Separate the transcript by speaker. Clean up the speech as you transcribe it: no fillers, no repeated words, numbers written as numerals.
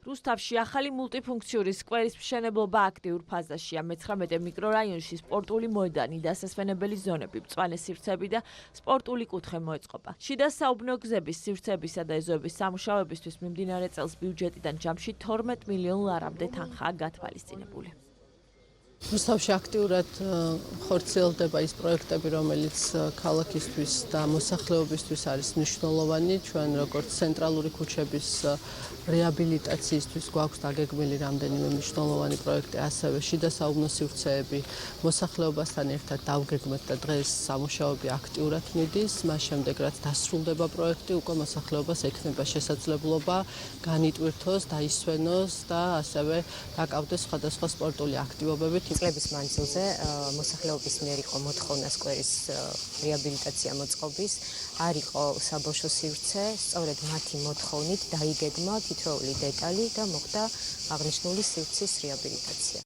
Speaker 1: რუსთავში ახალი მულტიფუნქციური სკვერის მშენებლობა აქტიურ ფაზაშია. 19 მიკრორაიონში სპორტული მოედანი, დასასვენებელი ზონები, მწვანე სივრცეები და სპორტული კუთხე მოეწყობა. შიდა საუბნო გზების, სივრცეებისა და ეზოების სამუშაოებისთვის მიმდინარე წელს ბიუჯეტიდან ჯამში 12 მილიონ ლარამდე თანხაა გათვალისწინებული.
Speaker 2: რუსთავში აქტიურად ხორციელდება ის პროექტები, რომელიც ქალაქისთვის და მოსახლეობისთვის არის მნიშვნელოვანი. ჩვენ როგორც ცენტრალური ქუჩების რეაბილიტაციისთვის გვაქვს დაგეგმილი რამდენიმე მნიშვნელოვანი პროექტი, ასევე შიდა საუბნო სივრცეები მოსახლეობასთან ერთად დავგეგმეთ და დღეს სამუშაოები აქტიურად მიდის. მას შემდეგ რაც დასრულდება პროექტი, უკვე მოსახლეობას ექნება შესაძლებლობა განიტვირთოს, დაისვენოს და ასევე დაკავდეს სხვადასხვა სპორტული აქტივობებით.
Speaker 3: წლების მანძილზე მოსახლეობის მიერ იყო მოთხოვნა სკვერის რეაბილიტაცია მოწყობის, არ იყო საბავშვო სივრცე, სწორედ მათი მოთხოვნით დაიგეგმა თითოეული დეტალი და მოხდა აღნიშნული სივრცის რეაბილიტაცია.